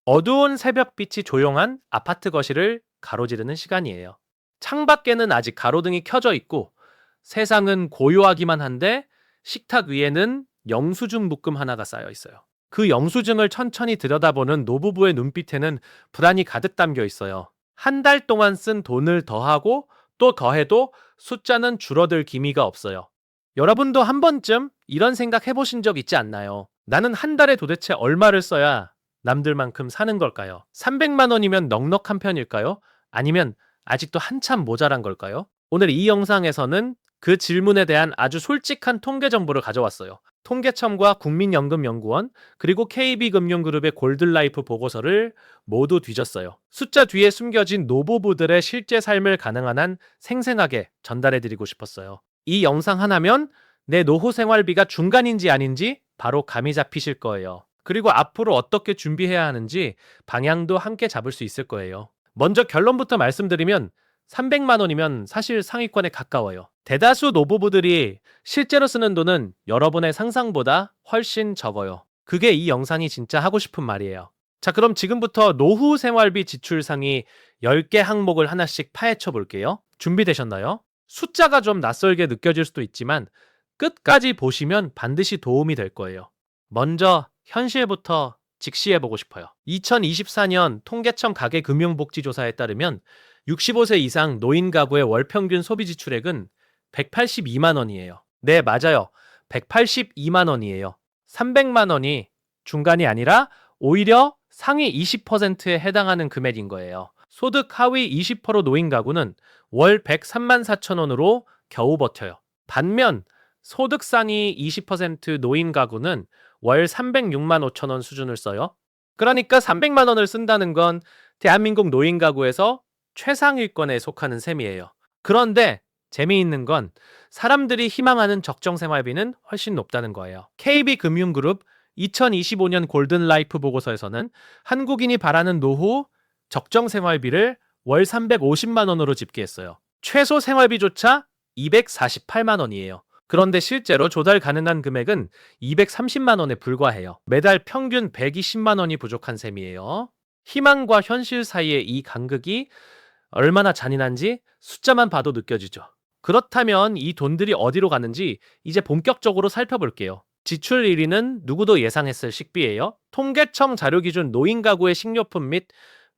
어두운 새벽빛이 조용한 아파트 거실을 가로지르는 시간이에요. 창밖에는 아직 가로등이 켜져 있고 세상은 고요하기만 한데 식탁 위에는 영수증 묶음 하나가 쌓여 있어요. 그 영수증을 천천히 들여다보는 노부부의 눈빛에는 불안이 가득 담겨 있어요. 한 달 동안 쓴 돈을 더하고 또 더해도 숫자는 줄어들 기미가 없어요. 여러분도 한 번쯤 이런 생각 해보신 적 있지 않나요? 나는 한 달에 도대체 얼마를 써야 남들만큼 사는 걸까요? 300만 원이면 넉넉한 편일까요? 아니면 아직도 한참 모자란 걸까요? 오늘 이 영상에서는 그 질문에 대한 아주 솔직한 통계 정보를 가져왔어요. 통계청과 국민연금연구원 그리고 KB금융그룹의 골든라이프 보고서를 모두 뒤졌어요. 숫자 뒤에 숨겨진 노부부들의 실제 삶을 가능한 한 생생하게 전달해드리고 싶었어요. 이 영상 하나면 내 노후 생활비가 중간인지 아닌지 바로 감이 잡히실 거예요. 그리고 앞으로 어떻게 준비해야 하는지 방향도 함께 잡을 수 있을 거예요. 먼저 결론부터 말씀드리면 300만 원이면 사실 상위권에 가까워요. 대다수 노부부들이 실제로 쓰는 돈은 여러분의 상상보다 훨씬 적어요. 그게 이 영상이 진짜 하고 싶은 말이에요. 자, 그럼 지금부터 노후 생활비 지출 상위 10개 항목을 하나씩 파헤쳐 볼게요. 준비되셨나요? 숫자가 좀 낯설게 느껴질 수도 있지만 끝까지 보시면 반드시 도움이 될 거예요. 먼저 현실부터 직시해보고 싶어요. 2024년 통계청 가계금융복지조사에 따르면 65세 이상 노인 가구의 월 평균 소비 지출액은 182만 원이에요. 네, 맞아요. 182만 원이에요. 300만 원이 중간이 아니라 오히려 상위 20%에 해당하는 금액인 거예요. 소득 하위 20% 노인 가구는 월 103만 4천 원으로 겨우 버텨요. 반면 소득 상위 20% 노인 가구는 월 306만 5천 원 수준을 써요. 그러니까 300만 원을 쓴다는 건 대한민국 노인 가구에서 최상위권에 속하는 셈이에요. 그런데 재미있는 건 사람들이 희망하는 적정 생활비는 훨씬 높다는 거예요. KB금융그룹 2025년 골든라이프 보고서에서는 한국인이 바라는 노후 적정 생활비를 월 350만 원으로 집계했어요. 최소 생활비조차 248만 원이에요. 그런데 실제로 조달 가능한 금액은 230만 원에 불과해요. 매달 평균 120만 원이 부족한 셈이에요. 희망과 현실 사이의 이 간극이 얼마나 잔인한지 숫자만 봐도 느껴지죠. 그렇다면 이 돈들이 어디로 가는지 이제 본격적으로 살펴볼게요. 지출 1위는 누구도 예상했을 식비예요. 통계청 자료 기준 노인 가구의 식료품 및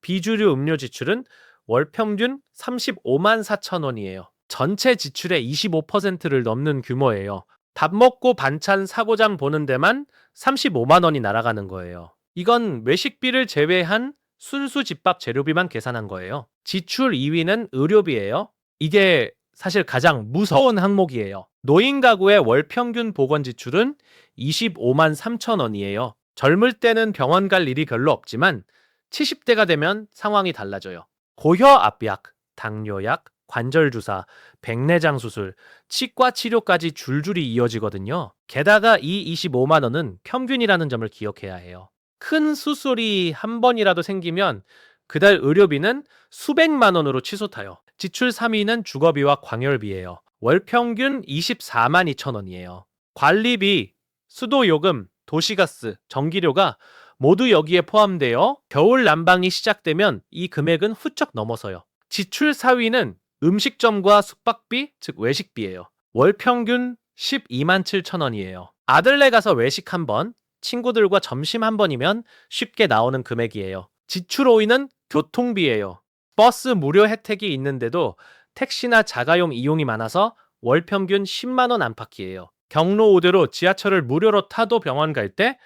비주류 음료 지출은 월 평균 35만 4천 원이에요. 전체 지출의 25%를 넘는 규모예요. 밥 먹고 반찬 사고장 보는 데만 35만 원이 날아가는 거예요. 이건 외식비를 제외한 순수 집밥 재료비만 계산한 거예요. 지출 2위는 의료비예요. 이게 사실 가장 무서운 항목이에요. 노인 가구의 월 평균 보건 지출은 25만 3천 원이에요. 젊을 때는 병원 갈 일이 별로 없지만 70대가 되면 상황이 달라져요. 고혈압약, 당뇨약, 관절주사, 백내장 수술, 치과 치료까지 줄줄이 이어지거든요. 게다가 이 25만 원은 평균이라는 점을 기억해야 해요. 큰 수술이 한 번이라도 생기면 그달 의료비는 수백만 원으로 치솟아요. 지출 3위는 주거비와 광열비예요. 월 평균 24만 2천 원이에요. 관리비, 수도요금, 도시가스, 전기료가 모두 여기에 포함되어 겨울 난방이 시작되면 이 금액은 훌쩍 넘어서요. 지출 4위는 음식점과 숙박비, 즉 외식비예요. 월 평균 12만 7천 원이에요. 아들네 가서 외식 한 번, 친구들과 점심 한 번이면 쉽게 나오는 금액이에요. 지출 5위는 교통비예요. 버스 무료 혜택이 있는데도 택시나 자가용 이용이 많아서 월 평균 10만 원 안팎이에요. 경로 우대로 지하철을 무료로 타도 병원 갈 때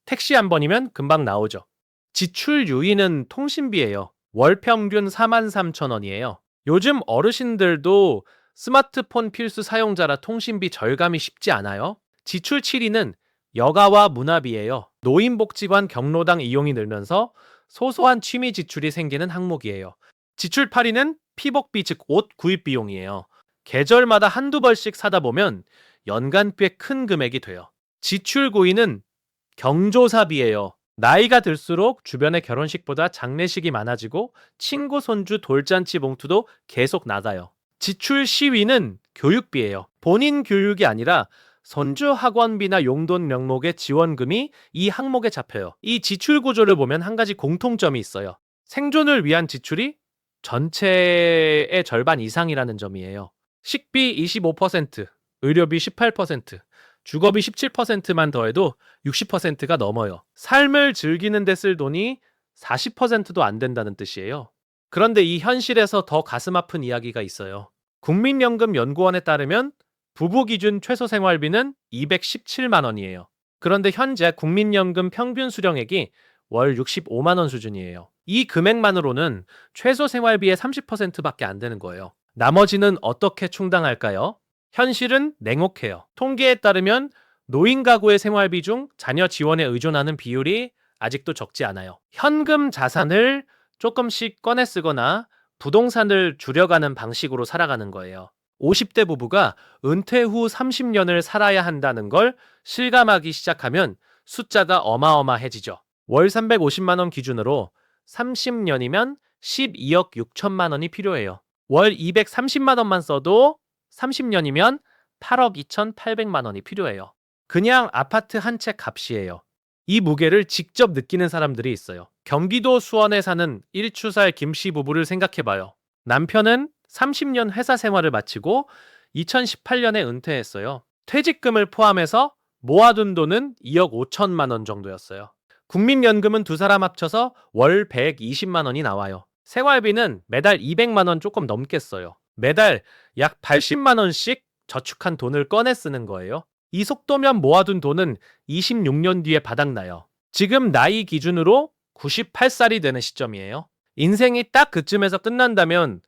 택시 한 번이면 금방 나오죠. 지출 6위는 통신비예요. 월 평균 4만 3천 원이에요. 요즘 어르신들도 스마트폰 필수 사용자라 통신비 절감이 쉽지 않아요. 지출 7위는 여가와 문화비예요. 노인복지관 경로당 이용이 늘면서 소소한 취미 지출이 생기는 항목이에요. 지출 8위는 피복비 즉 옷 구입 비용이에요. 계절마다 한두 벌씩 사다 보면 연간 꽤 큰 금액이 돼요. 지출 9위는 경조사비예요. 나이가 들수록 주변의 결혼식보다 장례식이 많아지고 친구 손주 돌잔치 봉투도 계속 나가요. 지출 10위는 교육비예요. 본인 교육이 아니라 손주 학원비나 용돈 명목의 지원금이 이 항목에 잡혀요. 이 지출 구조를 보면 한 가지 공통점이 있어요. 생존을 위한 지출이 전체의 절반 이상이라는 점이에요. 식비 25%, 의료비 18%, 주거비 17%만 더해도 60%가 넘어요. 삶을 즐기는 데 쓸 돈이 40%도 안 된다는 뜻이에요. 그런데 이 현실에서 더 가슴 아픈 이야기가 있어요. 국민연금연구원에 따르면 부부 기준 최소 생활비는 217만 원이에요. 그런데 현재 국민연금 평균 수령액이 월 65만 원 수준이에요. 이 금액만으로는 최소 생활비의 30%밖에 안 되는 거예요. 나머지는 어떻게 충당할까요? 현실은 냉혹해요. 통계에 따르면 노인 가구의 생활비 중 자녀 지원에 의존하는 비율이 아직도 적지 않아요. 현금 자산을 조금씩 꺼내 쓰거나 부동산을 줄여가는 방식으로 살아가는 거예요. 50대 부부가 은퇴 후 30년을 살아야 한다는 걸 실감하기 시작하면 숫자가 어마어마해지죠. 월 350만 원 기준으로 30년이면 12억 6천만 원이 필요해요. 월 230만 원만 써도 30년이면 8억 2,800만 원이 필요해요. 그냥 아파트 한 채 값이에요. 이 무게를 직접 느끼는 사람들이 있어요. 경기도 수원에 사는 1추살 김씨 부부를 생각해봐요. 남편은 30년 회사 생활을 마치고 2018년에 은퇴했어요. 퇴직금을 포함해서 모아둔 돈은 2억 5천만 원 정도였어요. 국민연금은 두 사람 합쳐서 월 120만 원이 나와요. 생활비는 매달 200만 원 조금 넘겠어요. 매달 약 80만 원씩 저축한 돈을 꺼내 쓰는 거예요. 이 속도면 모아둔 돈은 26년 뒤에 바닥나요. 지금 나이 기준으로 98살이 되는 시점이에요. 인생이 딱 그쯤에서 끝난다면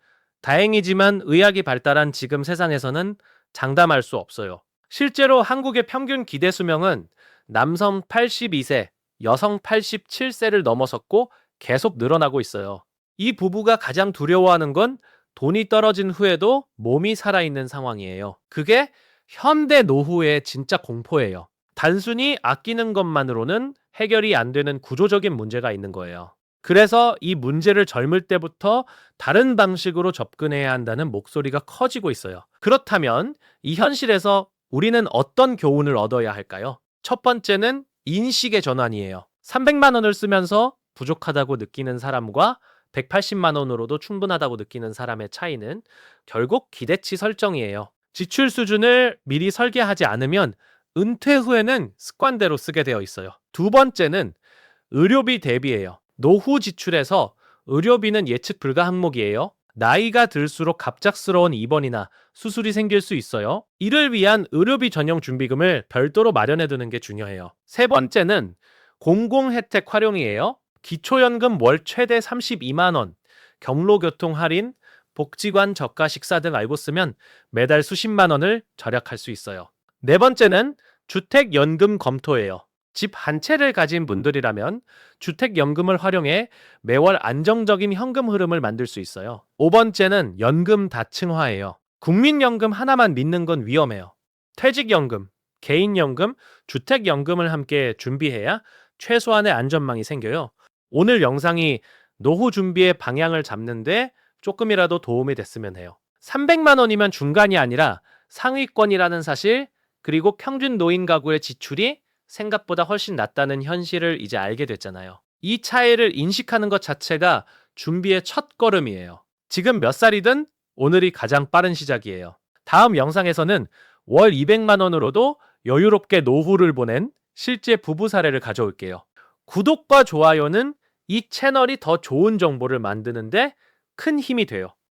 다행이지만 의학이 발달한 지금 세상에서는 장담할 수 없어요. 실제로 한국의 평균 기대 수명은 남성 82세, 여성 87세를 넘어섰고 계속 늘어나고 있어요. 이 부부가 가장 두려워하는 건 돈이 떨어진 후에도 몸이 살아있는 상황이에요. 그게 현대 노후의 진짜 공포예요. 단순히 아끼는 것만으로는 해결이 안 되는 구조적인 문제가 있는 거예요. 그래서 이 문제를 젊을 때부터 다른 방식으로 접근해야 한다는 목소리가 커지고 있어요. 그렇다면 이 현실에서 우리는 어떤 교훈을 얻어야 할까요? 첫 번째는 인식의 전환이에요. 300만 원을 쓰면서 부족하다고 느끼는 사람과 180만 원으로도 충분하다고 느끼는 사람의 차이는 결국 기대치 설정이에요. 지출 수준을 미리 설계하지 않으면 은퇴 후에는 습관대로 쓰게 되어 있어요. 두 번째는 의료비 대비예요. 노후 지출에서 의료비는 예측 불가 항목이에요. 나이가 들수록 갑작스러운 입원이나 수술이 생길 수 있어요. 이를 위한 의료비 전용 준비금을 별도로 마련해 두는 게 중요해요. 세 번째는 공공혜택 활용이에요. 기초연금 월 최대 32만 원, 경로교통 할인, 복지관 저가 식사 등 알고 쓰면 매달 수십만 원을 절약할 수 있어요. 네 번째는 주택연금 검토예요. 집 한 채를 가진 분들이라면 주택연금을 활용해 매월 안정적인 현금 흐름을 만들 수 있어요. 5번째는 연금 다층화예요. 국민연금 하나만 믿는 건 위험해요. 퇴직연금, 개인연금, 주택연금을 함께 준비해야 최소한의 안전망이 생겨요. 오늘 영상이 노후 준비의 방향을 잡는데 조금이라도 도움이 됐으면 해요. 300만 원이면 중간이 아니라 상위권이라는 사실, 그리고 평균 노인 가구의 지출이 생각보다 훨씬 낮다는 현실을 이제 알게 됐잖아요. 이 차이를 인식하는 것 자체가 준비의 첫 걸음이에요. 지금 몇 살이든 오늘이 가장 빠른 시작이에요. 다음 영상에서는 월 200만 원으로도 여유롭게 노후를 보낸 실제 부부 사례를 가져올게요. 구독과 좋아요는 이 채널이 더 좋은 정보를 만드는데 큰 힘이 돼요.